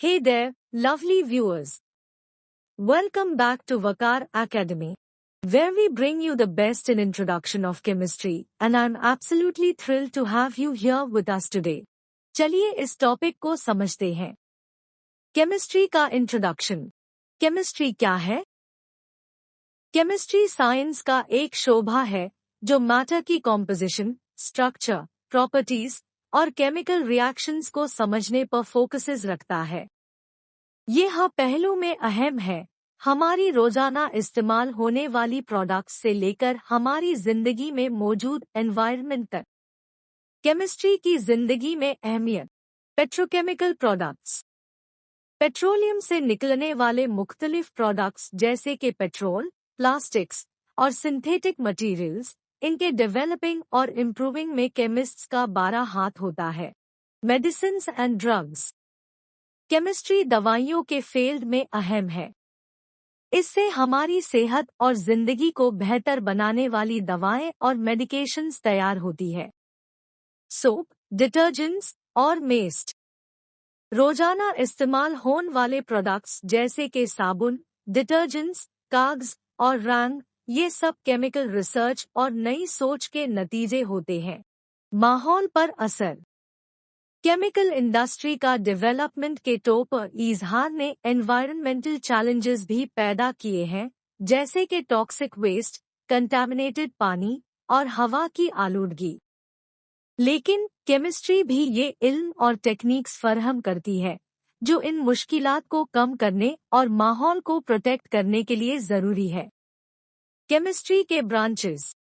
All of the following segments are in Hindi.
Hey there, lovely viewers. Welcome back to Vakar Academy, where we bring you the best in introduction of chemistry, and I'm absolutely thrilled to have you here with us today. चलिए इस टॉपिक को समझते हैं। केमिस्ट्री का इंट्रोडक्शन। केमिस्ट्री क्या है? केमिस्ट्री साइंस का एक शोभा है जो मैटर की कॉम्पोजिशन, स्ट्रक्चर, प्रॉपर्टीज और केमिकल रिएक्शंस को समझने पर फोकसेस रखता है। यह पहलू में अहम है, हमारी रोजाना इस्तेमाल होने वाली प्रोडक्ट्स से लेकर हमारी जिंदगी में मौजूद एनवायरनमेंट तक। केमिस्ट्री की जिंदगी में अहमियत। Petrochemical products. पेट्रोलियम से निकलने वाले मुख्तलिफ प्रोडक्ट्स जैसे कि पेट्रोल, प्लास्टिक्स और सिंथेटिक मटेरियल्स, इनके डेवलपिंग और इम्प्रूविंग में केमिस्ट्स का बारह हाथ होता है। Medicines and drugs. केमिस्ट्री दवाइयों के फील्ड में अहम है। इससे हमारी सेहत और जिंदगी को बेहतर बनाने वाली दवाएं और मेडिकेशंस तैयार होती है। सोप, डिटर्जेंट्स और मेस्ट। रोजाना इस्तेमाल होने वाले प्रोडक्ट्स जैसे कि साबुन, डिटर्जेंट्स, कागज और रंग, ये सब केमिकल रिसर्च और नई सोच के नतीजे होते हैं। माहौल पर असर। केमिकल इंडस्ट्री का डेवलपमेंट के तौर पर इजहार ने एनवायरनमेंटल चैलेंजेस भी पैदा किए हैं, जैसे कि टॉक्सिक वेस्ट, कंटामिनेटेड पानी और हवा की आलूदगी। लेकिन केमिस्ट्री भी ये इल्म और टेक्निक्स फराहम करती है जो इन मुश्किलात को कम करने और माहौल को प्रोटेक्ट करने के लिए जरूरी है। केमिस्ट्री के ब्रांचेस।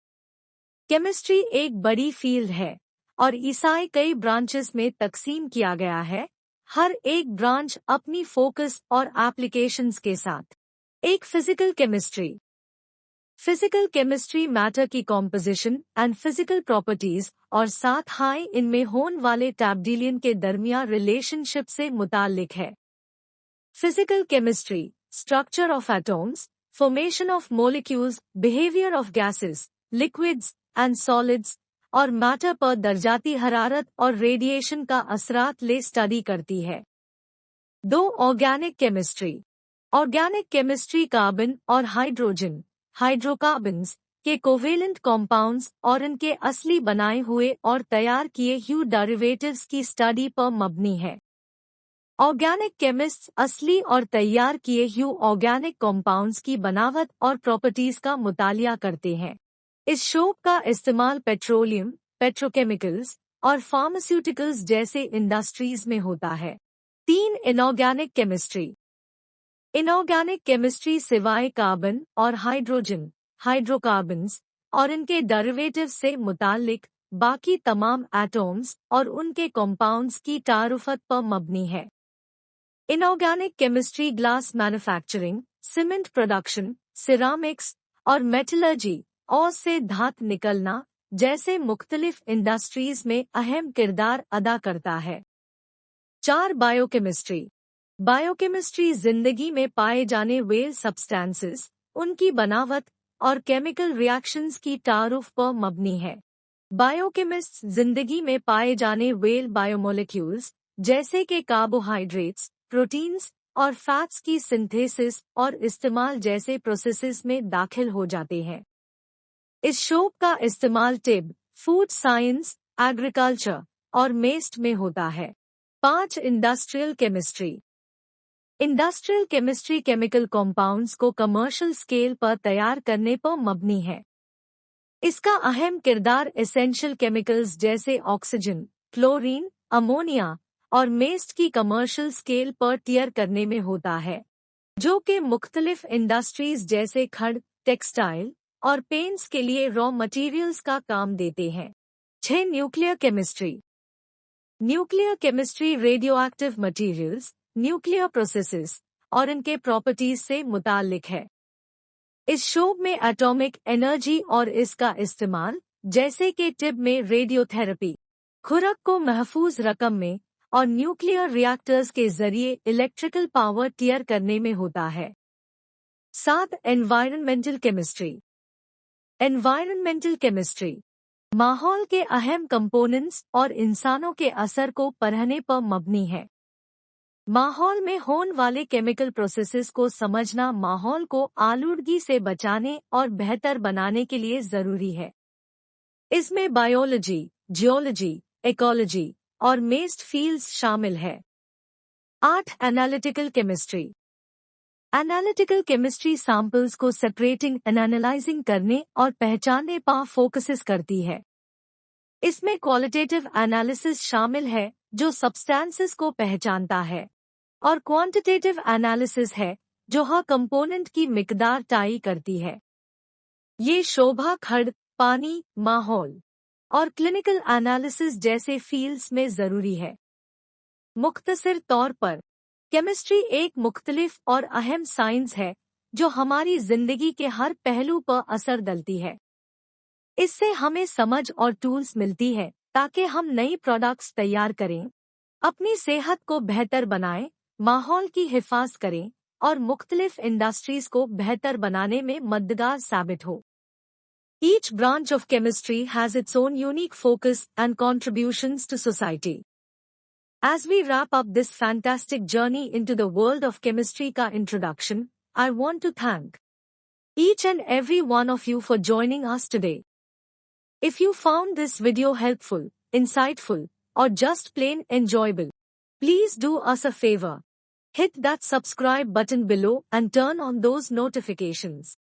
केमिस्ट्री एक बड़ी फील्ड है और इसे कई ब्रांचेस में तकसीम किया गया है, हर एक ब्रांच अपनी फोकस और एप्लीकेशंस के साथ। एक physical chemistry. Physical chemistry matter की कॉम्पोजिशन एंड फिजिकल प्रॉपर्टीज और साथ ही इनमें होने वाले तब्दीलियों के दरमियान रिलेशनशिप से मुताल्लिक है। Physical chemistry, structure of atoms, formation of molecules, behaviour of gases, liquids and solids और मैटर पर दर्जाती हरारत और रेडिएशन का असरात ले स्टडी करती है। 2. Organic chemistry. Organic chemistry carbon और हाइड्रोजन, हाइड्रोकार्बन्स के कोवेलेंट कॉम्पाउंड्स और इनके असली बनाए हुए और तैयार किए हुए डेरिवेटिव्स की स्टडी पर मबनी है। ऑर्गेनिक केमिस्ट्स असली और तैयार किए हुए ऑर्गेनिक कॉम्पाउंड्स की बनावट और प्रॉपर्टीज का मुतालिया करते हैं। इस शोध का इस्तेमाल पेट्रोलियम, पेट्रोकेमिकल्स और फार्मास्यूटिकल्स जैसे इंडस्ट्रीज में होता है। 3. Inorganic chemistry. इनऑर्गेनिक केमिस्ट्री सिवाय कार्बन और हाइड्रोजन, हाइड्रोकार्बन्स और इनके डेरिवेटिव्स से मुताल्लिक बाकी तमाम एटॉम्स और उनके कॉम्पाउंड्स की तारुफत पर मबनी है। Inorganic chemistry glass manufacturing, cement production, ceramics और मेटलर्जी और से धातु निकलना जैसे मुख्तलिफ इंडस्ट्रीज में अहम किरदार अदा करता है। 4. बायोकेमिस्ट्री। बायोकेमिस्ट्री जिंदगी में पाए जाने वाले सब्सटेंसेस, उनकी बनावट और केमिकल रिएक्शंस की तारुफ पर मबनी है। बायोकेमिस्ट्स जिंदगी में पाए जाने वाले बायोमोलिक्यूल्स जैसे कि कार्बोहाइड्रेट्स, प्रोटीन्स और फैट्स की सिंथेसिस और इस्तेमाल जैसे प्रोसेसेस में दाखिल हो जाते हैं। इस शोध का इस्तेमाल टिब, फूड साइंस, एग्रीकल्चर और मेस्ट में होता है। 5. Industrial chemistry. Industrial chemistry chemical compounds को कमर्शियल स्केल पर तैयार करने पर मबनी है। इसका अहम किरदार एसेंशियल केमिकल्स जैसे ऑक्सीजन, क्लोरीन, अमोनिया और मेस्ट की कमर्शियल स्केल पर तैयार करने में होता है, जो कि मुख्तलिफ इंडस्ट्रीज जैसे खड़, टेक्सटाइल और पेंट्स के लिए रॉ मटेरियल्स का काम देते हैं। 6. Nuclear chemistry. Nuclear chemistry radioactive materials, nuclear processes और इनके प्रॉपर्टीज से मुताल्लिक है। इस शोध में एटॉमिक एनर्जी और इसका इस्तेमाल जैसे कि टिब में रेडियोथेरेपी, खुराक को महफूज रकम में और न्यूक्लियर रिएक्टर्स के जरिए इलेक्ट्रिकल पावर तैयार करने में होता है। 7. Environmental chemistry. एनवायरनमेंटल केमिस्ट्री माहौल के अहम कंपोनेंट्स और इंसानों के असर को पढ़ने पर मबनी है। माहौल में होने वाले केमिकल प्रोसेसेस को समझना माहौल को आलूदगी से बचाने और बेहतर बनाने के लिए जरूरी है। इसमें बायोलॉजी, जियोलॉजी, इकोलॉजी और मेस्ट फील्ड्स शामिल है। 8. Analytical chemistry. Analytical chemistry samples को सेपरेटिंग एंड एनालाइजिंग करने और पहचानने पर फोकसेस करती है। इसमें क्वालिटेटिव एनालिसिस शामिल है जो सब्सटेंसेस को पहचानता है, और क्वांटिटेटिव एनालिसिस है जो हर कंपोनेंट की मिकदार तय करती है। ये शोभा खंड, पानी, माहौल और क्लिनिकल एनालिसिस जैसे फील्ड्स में जरूरी है। मुख्तसर तौर पर केमिस्ट्री एक मुख्तलिफ और अहम साइंस है जो हमारी जिंदगी के हर पहलू पर असर डालती है। इससे हमें समझ और टूल्स मिलती है ताकि हम नई प्रोडक्ट्स तैयार करें, अपनी सेहत को बेहतर बनाएं, माहौल की हिफाजत करें और मुख्तलिफ इंडस्ट्रीज को बेहतर बनाने में मददगार साबित हो। Each branch of chemistry has its own unique focus and contributions to society. As we wrap up this fantastic journey into the world of chemistry ka introduction, I want to thank each and every one of you for joining us today. If you found this video helpful, insightful, or just plain enjoyable, please do us a favor. Hit that subscribe button below and turn on those notifications.